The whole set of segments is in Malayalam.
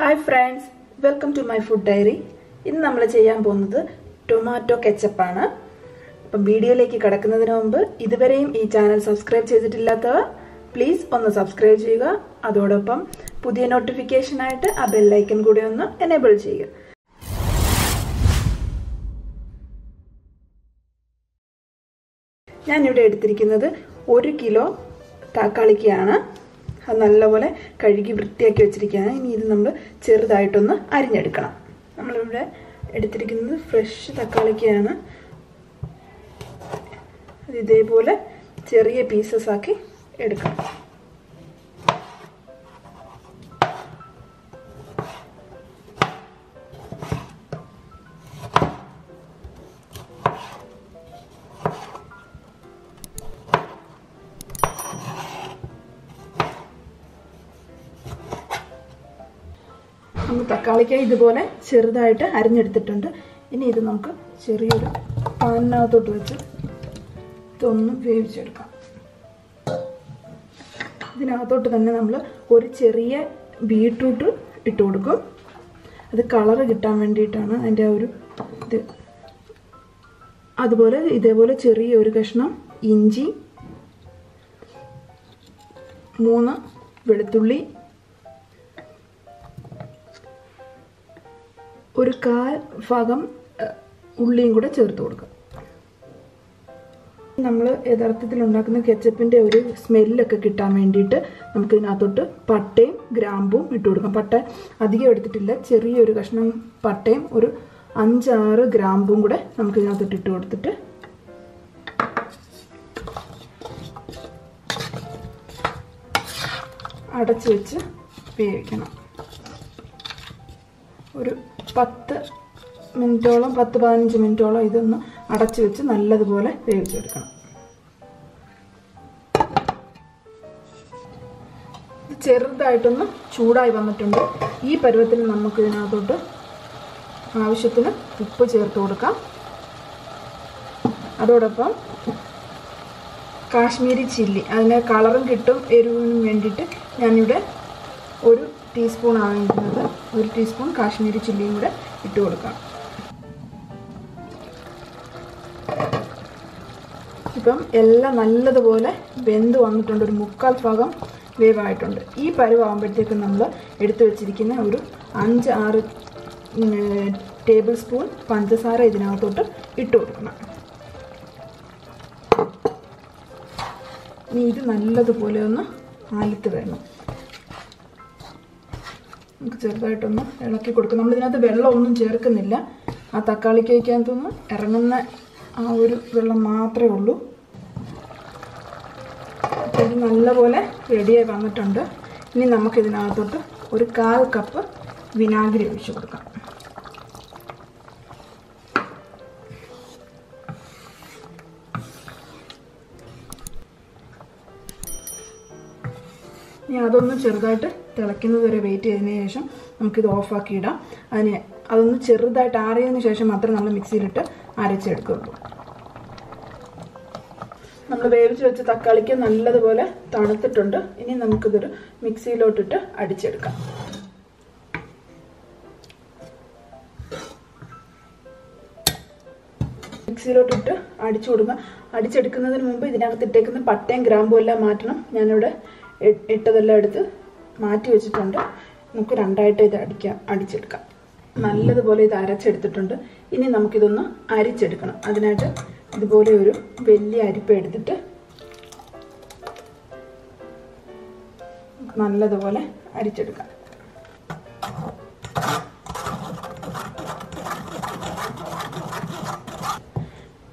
Hi friends, welcome to my food diary. ഇന്ന് നമ്മൾ ചെയ്യാൻ പോകുന്നത് ടൊമാറ്റോ കെച്ചപ്പ് ആണ്. അപ്പോൾ വീഡിയോയിലേക്ക് കടക്കുന്നതിന് മുൻപ് ഇതുവരെയും ഈ ചാനൽ സബ്സ്ക്രൈബ് ചെയ്തിട്ടില്ലാത്തവർ പ്ലീസ് ഒന്ന് സബ്സ്ക്രൈബ് ചെയ്യുക. അതോടൊപ്പം പുതിയ നോട്ടിഫിക്കേഷൻ ആയിട്ട് ആ ബെൽ ഐക്കൺ കൂടി ഒന്ന് എനേബിൾ ചെയ്യുക. ഞാൻ ഇവിടെ എടുത്തിരിക്കുന്നത് 1 കിലോ തക്കാളിക്കാണ്. അത് നല്ലപോലെ കഴുകി വൃത്തിയാക്കി വെച്ചിരിക്കുകയാണ്. ഇനി ഇത് നമ്മൾ ചെറുതായിട്ടൊന്ന് അരിഞ്ഞെടുക്കണം. നമ്മളിവിടെ എടുത്തിരിക്കുന്നത് ഫ്രഷ് തക്കാളിക്കാണ്. അത് ഇതേപോലെ ചെറിയ പീസസ് ആക്കി എടുക്കണം. നമ്മൾ തക്കാളിക്കായി ഇതുപോലെ ചെറുതായിട്ട് അരിഞ്ഞെടുത്തിട്ടുണ്ട്. ഇനി ഇത് നമുക്ക് ചെറിയൊരു പാനിനകത്തോട്ട് വെച്ച് ഇതൊന്ന് വേവിച്ചെടുക്കാം. ഇതിനകത്തോട്ട് തന്നെ നമ്മൾ ഒരു ചെറിയ ബീട്രൂട്ട് ഇട്ട് കൊടുക്കും. അത് കളറ് കിട്ടാൻ വേണ്ടിയിട്ടാണ് അതിൻ്റെ ആ ഒരു ഇത്. അതുപോലെ ഇതേപോലെ ചെറിയ ഒരു കഷ്ണം ഇഞ്ചി, 3 വെളുത്തുള്ളി, ഒരു 1/4 ഭാഗം ഉള്ളിയും കൂടെ ചേർത്ത് കൊടുക്കുക. നമ്മൾ യഥാർത്ഥത്തിൽ ഉണ്ടാക്കുന്ന കെച്ചപ്പിൻ്റെ ഒരു സ്മെല്ലൊക്കെ കിട്ടാൻ വേണ്ടിയിട്ട് നമുക്ക് ഇതിനകത്തോട്ട് പട്ടയും ഗ്രാമ്പും ഇട്ട് കൊടുക്കാം. പട്ട അധികം എടുത്തിട്ടില്ല, ചെറിയൊരു കഷ്ണം പട്ടയും ഒരു 5-6 ഗ്രാമ്പും കൂടെ നമുക്ക് ഇതിനകത്തോട്ട് ഇട്ട് കൊടുത്തിട്ട് അടച്ച് വെച്ച് വേവിക്കണം. ഒരു 10 മിനിറ്റോളം 10-15 മിനിറ്റോളം ഇതൊന്ന് അടച്ചു വെച്ച് നല്ലതുപോലെ വേവിച്ചെടുക്കണം. ചെറുതായിട്ടൊന്ന് ചൂടായി വന്നിട്ടുണ്ട്. ഈ പരുവത്തിൽ നമുക്ക് ഇതിനകത്തോട്ട് ആവശ്യത്തിന് ഉപ്പ് ചേർത്ത് കൊടുക്കാം. അതോടൊപ്പം കാശ്മീരി ചില്ലി, അതിന് കളറും കിട്ടും എരിവിനും വേണ്ടിയിട്ട് ഞാനിവിടെ 1 ടീസ്പൂൺ ആകുന്നത് 1 ടീസ്പൂൺ കാശ്മീരി ചില്ലിയും കൂടെ ഇട്ട് കൊടുക്കാം. ഇപ്പം എല്ലാം നല്ലതുപോലെ വെന്ത് വന്നിട്ടുണ്ട്. ഒരു 1/4 ഭാഗം വേവായിട്ടുണ്ട്. ഈ പരുവാകുമ്പോഴത്തേക്കും നമ്മൾ എടുത്തു വെച്ചിരിക്കുന്ന ഒരു 5-6 ടേബിൾ സ്പൂൺ പഞ്ചസാര ഇതിനകത്തോട്ട് ഇട്ട് കൊടുക്കണം. ഇനി ഇത് നല്ലതുപോലെ ഒന്ന് ആലത്ത് വേണം. നമുക്ക് ചെറുതായിട്ടൊന്ന് ഇളക്കി കൊടുക്കും. നമ്മളിതിനകത്ത് വെള്ളമൊന്നും ചേർക്കുന്നില്ല. ആ തക്കാളിക്കകത്തൊന്ന് ഇറങ്ങുന്ന ആ ഒരു വെള്ളം മാത്രമേ ഉള്ളൂ. അപ്പോൾ ഇത് നല്ലപോലെ റെഡിയായി വന്നിട്ടുണ്ട്. ഇനി നമുക്കിതിനകത്തോട്ട് ഒരു 1/4 കപ്പ് വിനാഗിരി ഒഴിച്ച് കൊടുക്കാം. ഇനി അതൊന്ന് ചെറുതായിട്ട് തിളയ്ക്കുന്നത് വരെ വെയിറ്റ് ചെയ്തതിന് ശേഷം നമുക്കിത് ഓഫാക്കി ഇടാം. അതൊന്ന് ചെറുതായിട്ട് ആറിയതിന് ശേഷം മാത്രമേ നമ്മൾ മിക്സിയിലിട്ട് അരച്ചെടുക്കുള്ളൂ. നമ്മൾ വേവിച്ച് വെച്ച തക്കാളിക്ക് നല്ലതുപോലെ തണുത്തിട്ടുണ്ട്. ഇനി നമുക്കിതൊരു മിക്സിയിലോട്ടിട്ട് അടിച്ചെടുക്കാം. മിക്സിയിലോട്ടിട്ട് അടിച്ചു കൊടുക്കുക. അടിച്ചെടുക്കുന്നതിന് മുമ്പ് ഇതിനകത്ത് ഇട്ടേക്കുന്ന പട്ടയും ഗ്രാമ്പും എല്ലാം മാറ്റണം. ഞാനിവിടെ ഇട്ടതെല്ലാം എടുത്ത് മാറ്റി വെച്ചിട്ടുണ്ട്. നമുക്ക് 2ആയിട്ട് ഇത് അടിച്ചെടുക്കാം. നല്ലതുപോലെ ഇത് അരച്ചെടുത്തിട്ടുണ്ട്. ഇനി നമുക്കിതൊന്ന് അരിച്ചെടുക്കണം. അതിനായിട്ട് ഇതുപോലെ ഒരു വലിയ അരിപ്പ എടുത്തിട്ട് നല്ലതുപോലെ അരിച്ചെടുക്കാം.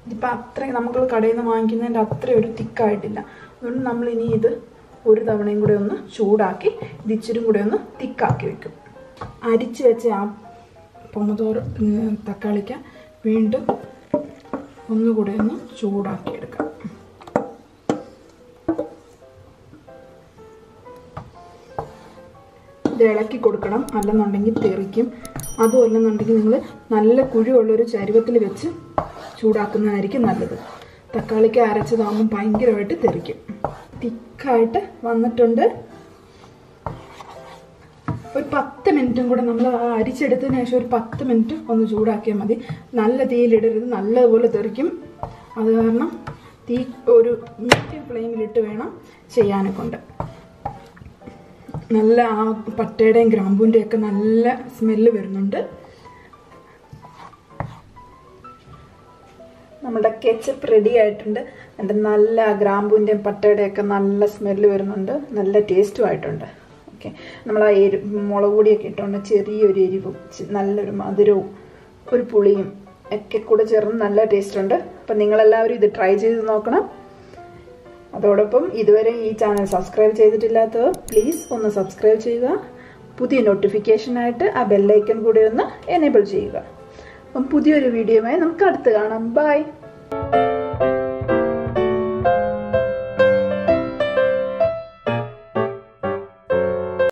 ഇതിപ്പോൾ അത്രയും നമ്മൾ കടയിൽ നിന്ന് വാങ്ങിക്കുന്നതിൻ്റെ അത്രയും ഒരു തിക്കായിട്ടില്ല. അതുകൊണ്ട് നമ്മളിനി ഇത് ഒരു തവണയും കൂടെ ഒന്ന് ചൂടാക്കി ഇത് ഇച്ചിരി കൂടെ ഒന്ന് തിക്കാക്കി വെക്കും. അരിച്ച് വെച്ച ആ പൊമതോറ് തക്കാളിക്ക വീണ്ടും ഒന്നുകൂടെ ഒന്ന് ചൂടാക്കി എടുക്കാം. ഇത് ഇളക്കി കൊടുക്കണം, അല്ലെന്നുണ്ടെങ്കിൽ തെറിക്കും. അതും അല്ലെന്നുണ്ടെങ്കിൽ നിങ്ങൾ നല്ല കുഴിയുള്ളൊരു ചരുവത്തിൽ വെച്ച് ചൂടാക്കുന്നതായിരിക്കും നല്ലത്. തക്കാളിക്ക അരച്ചതാകുമ്പോൾ ഭയങ്കരമായിട്ട് തെറിക്കും. തിക്കായിട്ട് വന്നിട്ടുണ്ട്. ഒരു 10 മിനിറ്റും കൂടെ നമ്മൾ അരിച്ചെടുത്തതിന് ശേഷം ഒരു 10 മിനിറ്റ് ഒന്ന് ചൂടാക്കിയാൽ മതി. നല്ല തീയിലിടരുത്, നല്ലതുപോലെ തെറിക്കും. അത് കാരണം തീ ഒരു മീഡിയം ഫ്ലെയിമിലിട്ട് വേണം ചെയ്യാനെ കൊണ്ട്. നല്ല ആ പട്ടയുടെയും ഗ്രാമ്പൂൻ്റെയും ഒക്കെ നല്ല സ്മെല്ല് വരുന്നുണ്ട്. നമ്മുടെ കെച്ചപ്പ് റെഡി ആയിട്ടുണ്ട്. എൻ്റെ നല്ല ഗ്രാമ്പൂൻ്റെയും പട്ടയുടെയും ഒക്കെ നല്ല സ്മെല്ല് വരുന്നുണ്ട്, നല്ല ടേസ്റ്റും ആയിട്ടുണ്ട്. ഓക്കെ, നമ്മൾ ആ മുളക് പൊടിയൊക്കെ ഇട്ടുകൊണ്ട് ചെറിയൊരു എരിവും നല്ലൊരു മധുരവും ഒരു പുളിയും ഒക്കെ കൂടെ ചേർന്ന് നല്ല ടേസ്റ്റ് ഉണ്ട്. അപ്പം നിങ്ങളെല്ലാവരും ഇത് ട്രൈ ചെയ്ത് നോക്കണം. അതോടൊപ്പം ഇതുവരെ ഈ ചാനൽ സബ്സ്ക്രൈബ് ചെയ്തിട്ടില്ലാത്തവർ പ്ലീസ് ഒന്ന് സബ്സ്ക്രൈബ് ചെയ്യുക. പുതിയ നോട്ടിഫിക്കേഷനായിട്ട് ആ ബെല്ലൈക്കൺ കൂടെ ഒന്ന് എനേബിൾ ചെയ്യുക. അപ്പം പുതിയൊരു വീഡിയോയുമായി നമുക്ക് അടുത്ത് കാണാം. ബൈ.